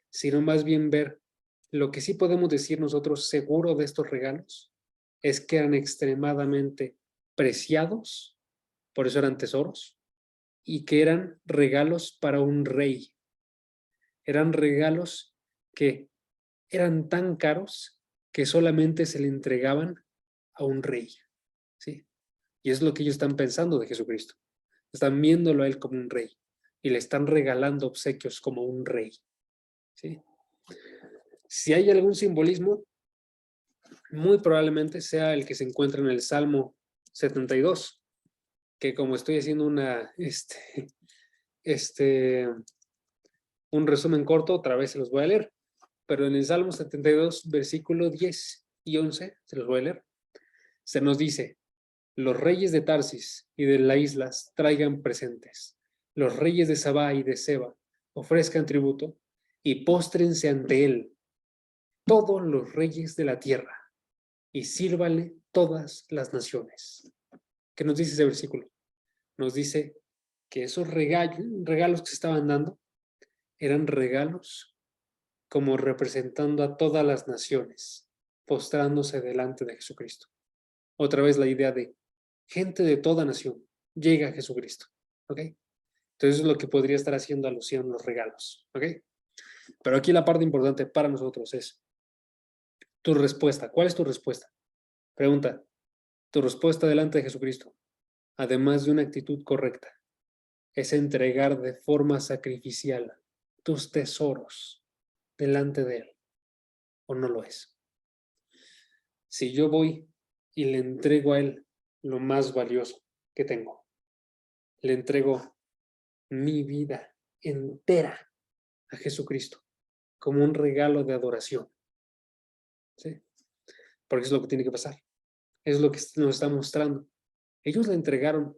Speaker 1: Sino más bien ver lo que sí podemos decir nosotros seguro de estos regalos es que eran extremadamente preciados, por eso eran tesoros, y que eran regalos para un rey. Eran regalos que eran tan caros que solamente se le entregaban a un rey. ¿Sí? Y es lo que ellos están pensando de Jesucristo. Están viéndolo a él como un rey y le están regalando obsequios como un rey. ¿Sí? Si hay algún simbolismo, muy probablemente sea el que se encuentra en el Salmo 72, que como estoy haciendo un resumen corto, otra vez se los voy a leer, pero en el Salmo 72, versículo 10 y 11, se los voy a leer, se nos dice, los reyes de Tarsis y de las islas traigan presentes, los reyes de Sabá y de Seba ofrezcan tributo y póstrense ante él todos los reyes de la tierra y sírvale todas las naciones. ¿Qué nos dice ese versículo? Nos dice que esos regalos que se estaban dando eran regalos como representando a todas las naciones, postrándose delante de Jesucristo. Otra vez la idea de gente de toda nación llega a Jesucristo. ¿Ok? Entonces es lo que podría estar haciendo alusión los regalos. ¿Ok? Pero aquí la parte importante para nosotros es tu respuesta. ¿Cuál es tu respuesta? Pregunta, tu respuesta delante de Jesucristo, además de una actitud correcta, es entregar de forma sacrificial tus tesoros delante de Él, ¿o no lo es? Si yo voy y le entrego a Él lo más valioso que tengo, le entrego mi vida entera a Jesucristo como un regalo de adoración, ¿sí? Porque es lo que tiene que pasar, es lo que nos está mostrando. Ellos le entregaron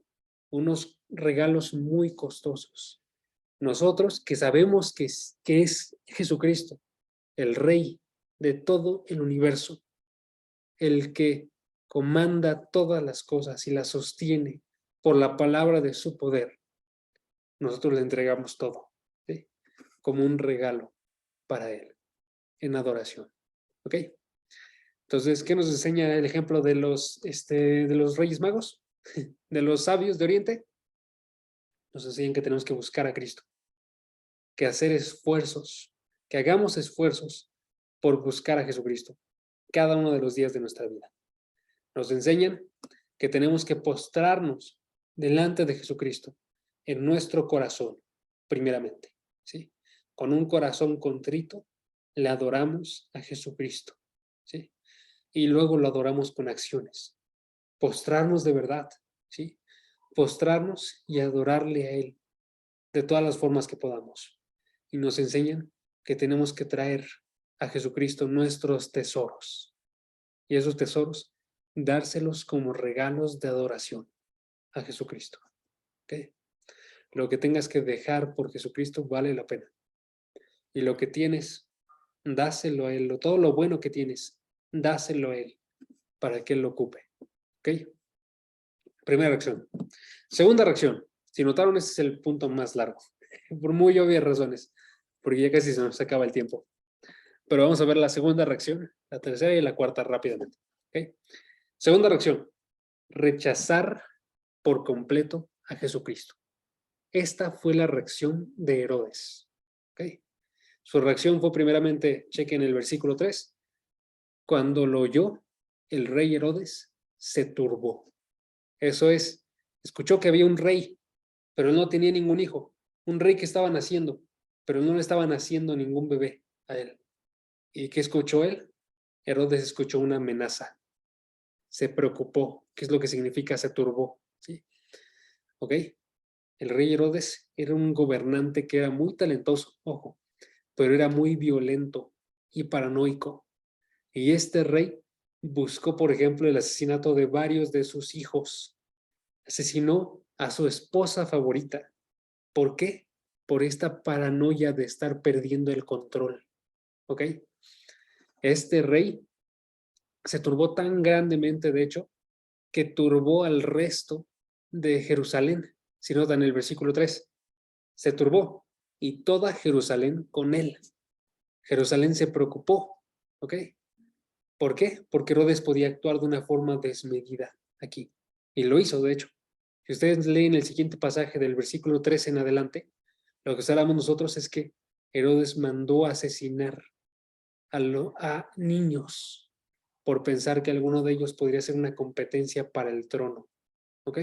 Speaker 1: unos regalos muy costosos. Nosotros que sabemos que es Jesucristo, el Rey de todo el universo, el que comanda todas las cosas y las sostiene por la palabra de su poder, nosotros le entregamos todo, ¿sí? Como un regalo para Él, en adoración. ¿Ok? Entonces, ¿qué nos enseña el ejemplo de los Reyes Magos? De los sabios de Oriente. Nos enseñan que tenemos que buscar a Cristo, que hacer esfuerzos, que hagamos esfuerzos por buscar a Jesucristo cada uno de los días de nuestra vida. Nos enseñan que tenemos que postrarnos delante de Jesucristo en nuestro corazón, primeramente, ¿sí? Con un corazón contrito, le adoramos a Jesucristo, ¿sí? Y luego lo adoramos con acciones. Postrarnos de verdad, ¿sí? Postrarnos y adorarle a Él de todas las formas que podamos. Y nos enseñan que tenemos que traer a Jesucristo nuestros tesoros. Y esos tesoros, dárselos como regalos de adoración a Jesucristo. ¿Okay? Lo que tengas que dejar por Jesucristo vale la pena. Y lo que tienes, dáselo a él. Todo lo bueno que tienes, dáselo a él para que él lo ocupe. ¿Ok? Primera reacción. Segunda reacción. Si notaron, ese es el punto más largo. Por muy obvias razones. Porque ya casi se nos acaba el tiempo. Pero vamos a ver la segunda reacción, la tercera y la cuarta rápidamente. ¿Ok? Segunda reacción. Rechazar por completo a Jesucristo. Esta fue la reacción de Herodes. ¿Ok? Su reacción fue primeramente, chequen el versículo 3, cuando lo oyó, el rey Herodes se turbó. Eso es, escuchó que había un rey, pero él no tenía ningún hijo. Un rey que estaba naciendo, pero no le estaba naciendo ningún bebé a él. ¿Y qué escuchó él? Herodes escuchó una amenaza. Se preocupó. ¿Qué es lo que significa se turbó? ¿Sí? ¿Ok? El rey Herodes era un gobernante que era muy talentoso, ojo, pero era muy violento y paranoico. Y este rey buscó, por ejemplo, el asesinato de varios de sus hijos. Asesinó a su esposa favorita. ¿Por qué? Por esta paranoia de estar perdiendo el control. ¿Ok? Este rey se turbó tan grandemente, de hecho, que turbó al resto de Jerusalén. Si notan el versículo 3, se turbó y toda Jerusalén con él. Jerusalén se preocupó. ¿Ok? ¿Por qué? Porque Herodes podía actuar de una forma desmedida aquí. Y lo hizo, de hecho. Si ustedes leen el siguiente pasaje del versículo 13 en adelante, lo que sabemos nosotros es que Herodes mandó asesinar a niños por pensar que alguno de ellos podría ser una competencia para el trono. ¿Ok?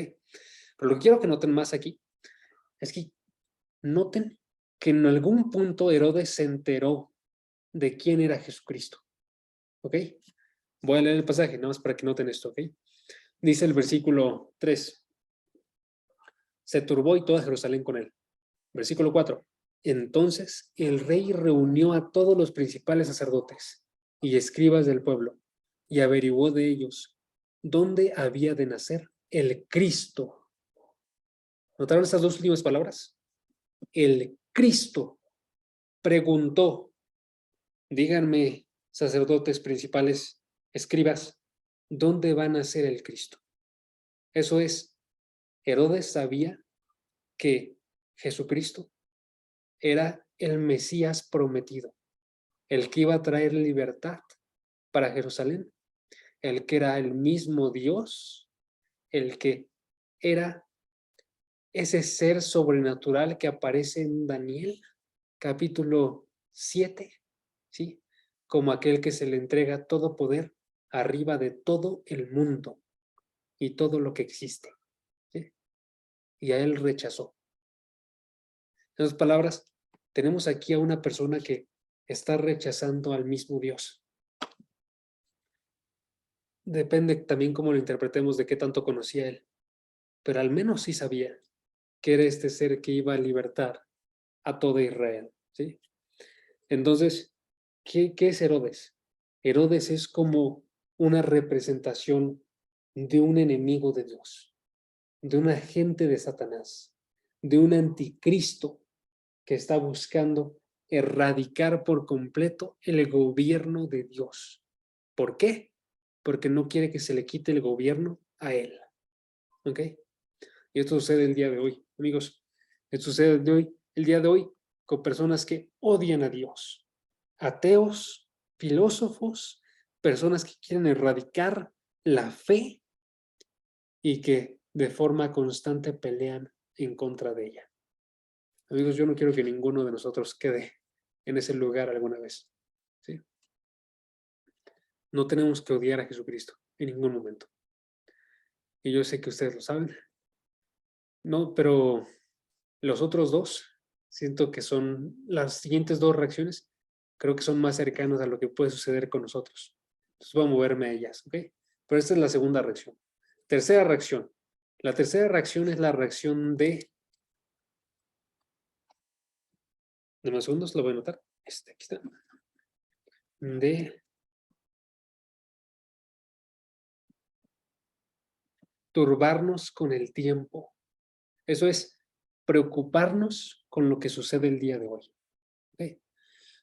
Speaker 1: Pero lo que quiero que noten más aquí es que noten que en algún punto Herodes se enteró de quién era Jesucristo. ¿Ok? Voy a leer el pasaje, nada más para que noten esto, ¿ok? Dice el versículo 3, se turbó y toda Jerusalén con él. Versículo 4, entonces el rey reunió a todos los principales sacerdotes y escribas del pueblo y averiguó de ellos dónde había de nacer el Cristo. ¿Notaron estas dos últimas palabras? El Cristo preguntó, díganme, sacerdotes principales, escribas, ¿dónde va a nacer el Cristo? Eso es, Herodes sabía que Jesucristo era el Mesías prometido, el que iba a traer libertad para Jerusalén, el que era el mismo Dios, el que era ese ser sobrenatural que aparece en Daniel, capítulo 7, ¿sí? Como aquel que se le entrega todo poder arriba de todo el mundo y todo lo que existe, ¿sí? Y a él rechazó. En otras palabras, tenemos aquí a una persona que está rechazando al mismo Dios. Depende también cómo lo interpretemos de qué tanto conocía él, pero al menos sí sabía que era este ser que iba a libertar a toda Israel, ¿sí? Entonces, ¿qué es Herodes? Herodes es como una representación de un enemigo de Dios, de un agente de Satanás, de un anticristo que está buscando erradicar por completo el gobierno de Dios. ¿Por qué? Porque no quiere que se le quite el gobierno a él. ¿Ok? Y esto sucede el día de hoy, amigos. Esto sucede el día de hoy con personas que odian a Dios. Ateos, filósofos, personas que quieren erradicar la fe y que de forma constante pelean en contra de ella. Amigos, yo no quiero que ninguno de nosotros quede en ese lugar alguna vez. ¿Sí? No tenemos que odiar a Jesucristo en ningún momento. Y yo sé que ustedes lo saben. No, pero los otros dos, siento que son las siguientes dos reacciones, creo que son más cercanas a lo que puede suceder con nosotros. Entonces voy a moverme a ellas, ¿ok? Pero esta es la segunda reacción. Tercera reacción. La tercera reacción es la reacción de unos segundos, lo voy a anotar. Aquí está. De turbarnos con el tiempo. Eso es preocuparnos con lo que sucede el día de hoy. ¿Okay?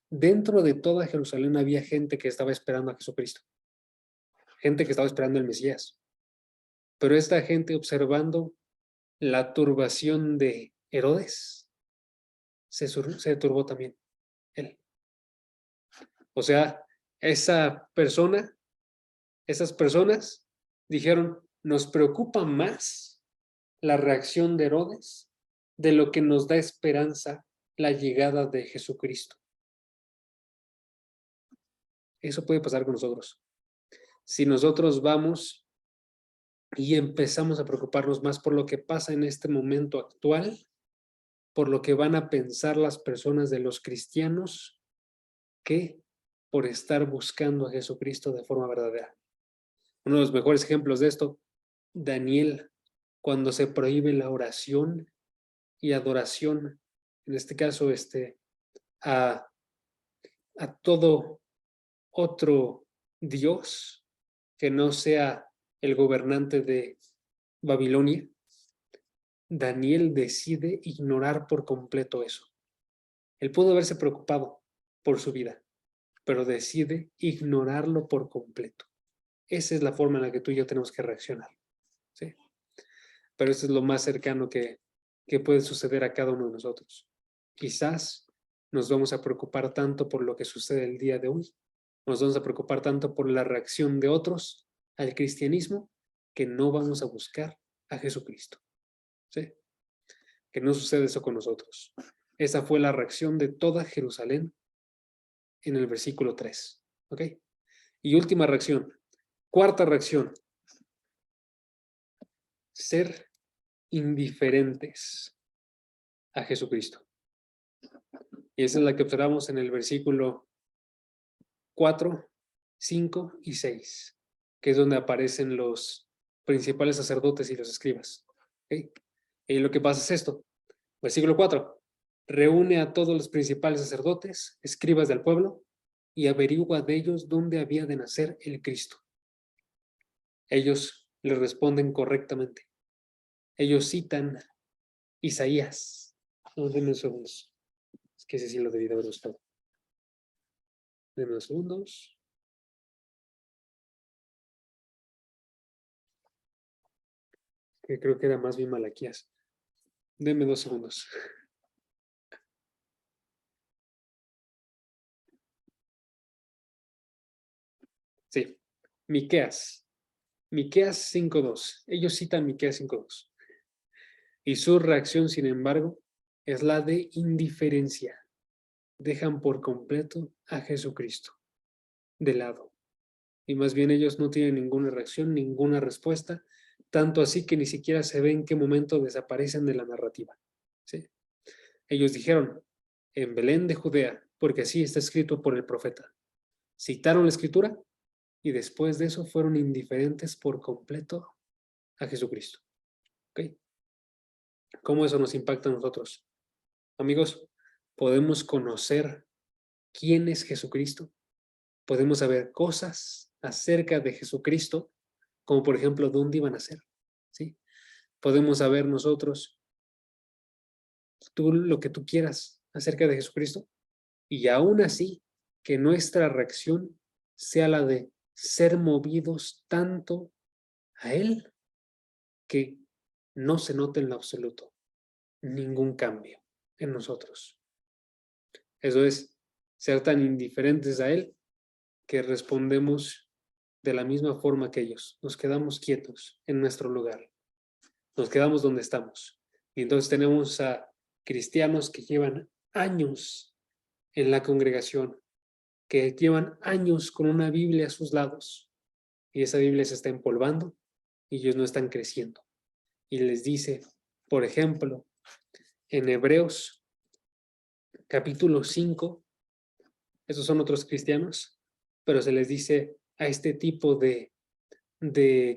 Speaker 1: dentro de toda Jerusalén había gente que estaba esperando a Jesucristo, gente que estaba esperando el Mesías. Pero esta gente, observando la turbación de Herodes, se turbó también él. O sea, esas personas dijeron, nos preocupa más la reacción de Herodes de lo que nos da esperanza la llegada de Jesucristo. Eso puede pasar con nosotros. Si nosotros vamos y empezamos a preocuparnos más por lo que pasa en este momento actual, por lo que van a pensar las personas de los cristianos, que por estar buscando a Jesucristo de forma verdadera. Uno de los mejores ejemplos de esto, Daniel, cuando se prohíbe la oración y adoración, en este caso, a todo otro Dios que no sea el gobernante de Babilonia, Daniel decide ignorar por completo eso. Él pudo haberse preocupado por su vida, pero decide ignorarlo por completo. Esa es la forma en la que tú y yo tenemos que reaccionar, ¿sí? Pero eso es lo más cercano que puede suceder a cada uno de nosotros. Quizás nos vamos a preocupar tanto por lo que sucede el día de hoy, nos vamos a preocupar tanto por la reacción de otros al cristianismo, que no vamos a buscar a Jesucristo, ¿sí? Que no sucede eso con nosotros. Esa fue la reacción de toda Jerusalén en el versículo 3, ¿ok? Y última reacción, cuarta reacción, ser indiferentes a Jesucristo. Y esa es la que observamos en el versículo 4, 5 y 6, que es donde aparecen los principales sacerdotes y los escribas. ¿Okay? Y lo que pasa es esto. Versículo 4. Reúne a todos los principales sacerdotes, escribas del pueblo, y averigua de ellos dónde había de nacer el Cristo. Ellos le responden correctamente. Ellos citan Isaías. No, denme unos segundos. Es que ese sí lo debí de haber buscado. Denme unos segundos. Que creo que era más bien Malaquías. Denme 2 segundos. Sí, Miqueas. Miqueas 5:2. Ellos citan Miqueas 5:2. Y su reacción, sin embargo, es la de indiferencia. Dejan por completo a Jesucristo de lado. Y más bien ellos no tienen ninguna reacción, ninguna respuesta, tanto así que ni siquiera se ve en qué momento desaparecen de la narrativa. ¿Sí? Ellos dijeron, en Belén de Judea, porque así está escrito por el profeta. Citaron la escritura y después de eso fueron indiferentes por completo a Jesucristo. ¿Ok? ¿Cómo eso nos impacta a nosotros? Amigos, podemos conocer quién es Jesucristo, podemos saber cosas acerca de Jesucristo, como por ejemplo dónde iban a ser, ¿sí? Podemos saber nosotros tú lo que tú quieras acerca de Jesucristo, y aún así que nuestra reacción sea la de ser movidos tanto a Él que no se note en lo absoluto ningún cambio en nosotros. Eso es, ser tan indiferentes a Él que respondemos de la misma forma que ellos. Nos quedamos quietos en nuestro lugar. Nos quedamos donde estamos. Y entonces tenemos a cristianos que llevan años en la congregación, que llevan años con una Biblia a sus lados, y esa Biblia se está empolvando y ellos no están creciendo. Y les dice, por ejemplo, en Hebreos capítulo 5, esos son otros cristianos, pero se les dice a este tipo de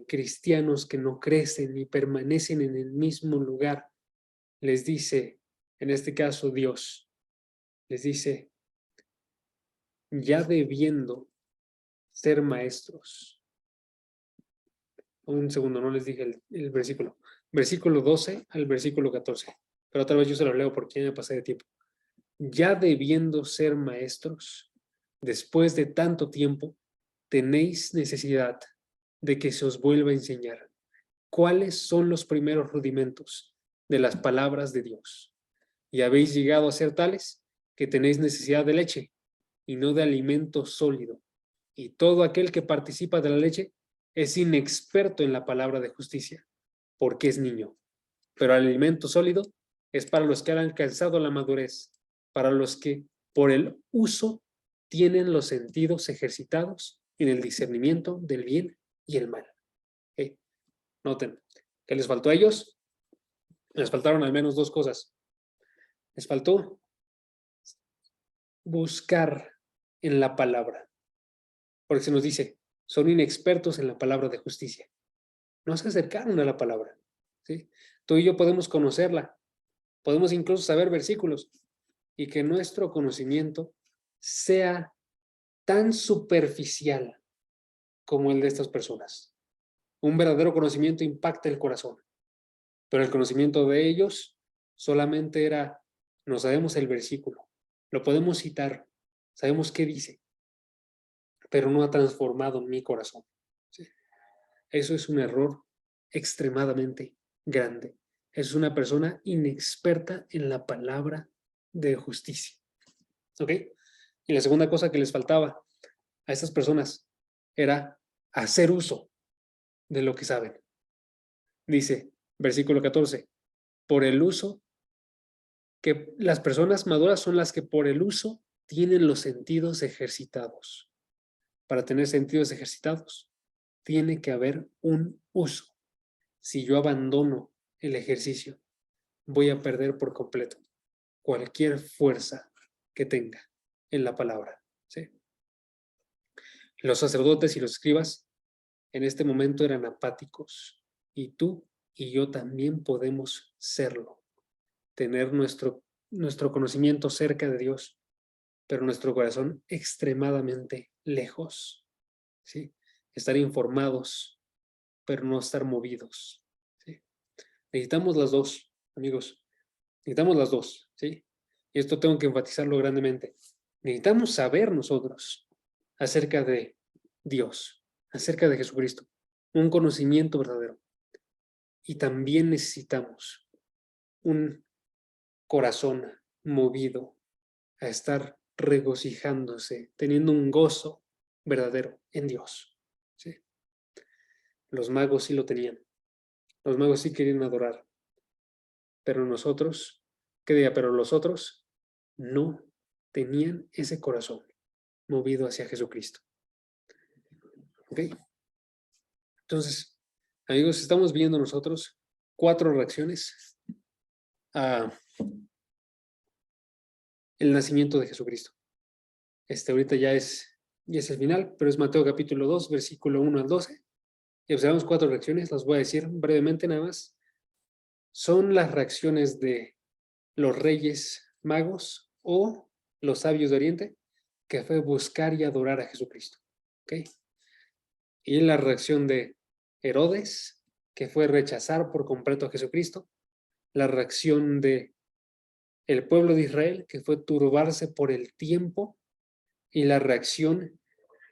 Speaker 1: cristianos que no crecen y permanecen en el mismo lugar, les dice, en este caso Dios, les dice, ya debiendo ser maestros. Un segundo, no les dije el versículo. Versículo 12 al versículo 14. Pero otra vez yo se lo leo porque ya me pasé de tiempo. ya debiendo ser maestros, después de tanto tiempo, tenéis necesidad de que se os vuelva a enseñar cuáles son los primeros rudimentos de las palabras de Dios. Y habéis llegado a ser tales que tenéis necesidad de leche y no de alimento sólido. Y todo aquel que participa de la leche es inexperto en la palabra de justicia, porque es niño. Pero el alimento sólido es para los que han alcanzado la madurez, para los que por el uso tienen los sentidos ejercitados en el discernimiento del bien y el mal. Noten, ¿qué les faltó a ellos? Les faltaron al menos dos cosas. Les faltó buscar en la palabra, porque se nos dice, son inexpertos en la palabra de justicia. No se acercaron a la palabra, ¿sí? Tú y yo podemos conocerla, podemos incluso saber versículos, y que nuestro conocimiento sea tan superficial como el de estas personas. Un verdadero conocimiento impacta el corazón, pero el conocimiento de ellos solamente era, no sabemos el versículo, lo podemos citar, sabemos qué dice, pero no ha transformado mi corazón. ¿Sí? Eso es un error extremadamente grande. Es una persona inexperta en la palabra de justicia. ¿Ok? Y la segunda cosa que les faltaba a estas personas era hacer uso de lo que saben. Dice, versículo 14, por el uso, que las personas maduras son las que por el uso tienen los sentidos ejercitados. Para tener sentidos ejercitados, tiene que haber un uso. Si yo abandono el ejercicio, voy a perder por completo cualquier fuerza que tenga en la palabra. ¿Sí? Los sacerdotes y los escribas en este momento eran apáticos, y tú y yo también podemos serlo. Tener nuestro conocimiento cerca de Dios, pero nuestro corazón extremadamente lejos. ¿Sí? Estar informados, pero no estar movidos. ¿Sí? Necesitamos las dos, amigos. Necesitamos las dos, ¿sí? Y esto tengo que enfatizarlo grandemente. Necesitamos saber nosotros acerca de Dios, acerca de Jesucristo, un conocimiento verdadero. Y también necesitamos un corazón movido a estar regocijándose, teniendo un gozo verdadero en Dios. ¿Sí? Los magos sí lo tenían. Los magos sí querían adorar. Pero nosotros, ¿qué diga? Pero los otros no tenían ese corazón movido hacia Jesucristo. ¿Ok? Entonces, amigos, estamos viendo nosotros 4 reacciones a el nacimiento de Jesucristo. Ahorita ya es el final, pero es Mateo capítulo 2, versículo 1 al 12. Y observamos 4 reacciones, las voy a decir brevemente nada más. Son las reacciones de los reyes magos o los sabios de Oriente, que fue buscar y adorar a Jesucristo. ¿Ok? Y la reacción de Herodes, que fue rechazar por completo a Jesucristo. La reacción de el pueblo de Israel, que fue turbarse por el tiempo. Y la reacción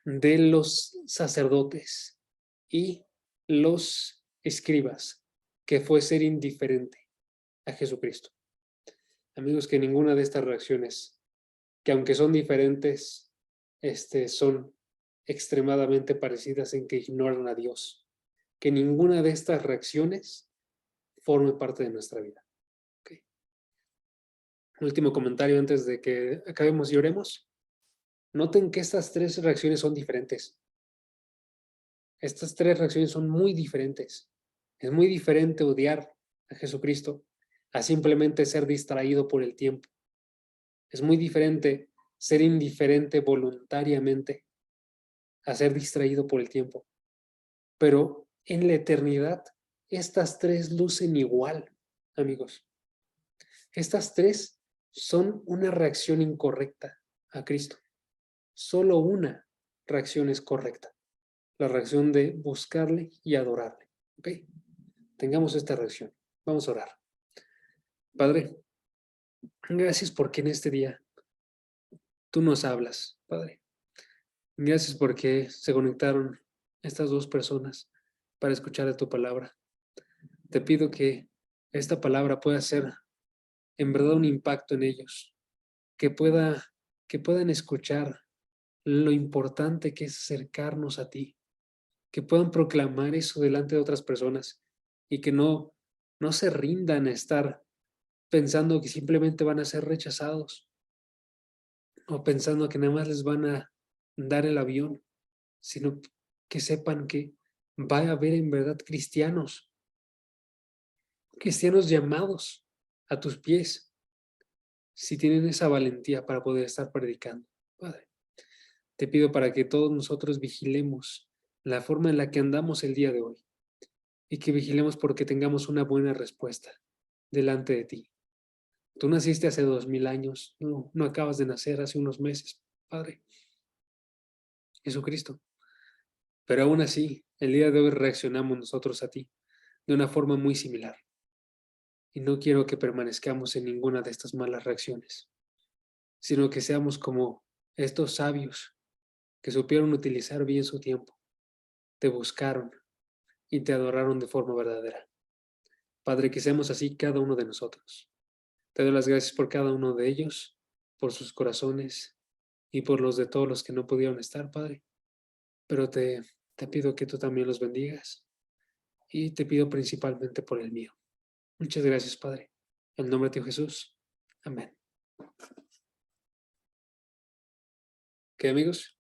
Speaker 1: de los sacerdotes y los escribas, que fue ser indiferente a Jesucristo. Amigos, que ninguna de estas reacciones, que aunque son diferentes, son extremadamente parecidas en que ignoran a Dios. Que ninguna de estas reacciones forme parte de nuestra vida. Okay. Último comentario antes de que acabemos y oremos. Noten que estas 3 reacciones son diferentes. Estas 3 reacciones son muy diferentes. Es muy diferente odiar a Jesucristo a simplemente ser distraído por el tiempo. Es muy diferente ser indiferente voluntariamente a ser distraído por el tiempo. Pero en la eternidad, estas 3 lucen igual, amigos. Estas 3 son una reacción incorrecta a Cristo. Solo una reacción es correcta. La reacción de buscarle y adorarle. ¿Ok? Tengamos esta reacción. Vamos a orar. Padre, Gracias porque en este día tú nos hablas, Padre. Gracias porque se conectaron estas dos personas para escuchar de tu palabra. Te pido que esta palabra pueda ser en verdad un impacto en ellos, que que puedan escuchar lo importante que es acercarnos a ti, que puedan proclamar eso delante de otras personas y que no se rindan a estar pensando que simplemente van a ser rechazados o pensando que nada más les van a dar el avión, sino que sepan que va a haber en verdad cristianos llamados a tus pies, si tienen esa valentía para poder estar predicando. Padre, te pido para que todos nosotros vigilemos la forma en la que andamos el día de hoy y que vigilemos porque tengamos una buena respuesta delante de ti. Tú naciste hace 2000 años, no acabas de nacer hace unos meses, Padre Jesucristo. Pero aún así, el día de hoy reaccionamos nosotros a ti de una forma muy similar. Y no quiero que permanezcamos en ninguna de estas malas reacciones, sino que seamos como estos sabios que supieron utilizar bien su tiempo, te buscaron y te adoraron de forma verdadera. Padre, que seamos así cada uno de nosotros. Te doy las gracias por cada uno de ellos, por sus corazones y por los de todos los que no pudieron estar, Padre. Pero te pido que tú también los bendigas y te pido principalmente por el mío. Muchas gracias, Padre. En el nombre de Jesús. Amén. ¿Qué, amigos?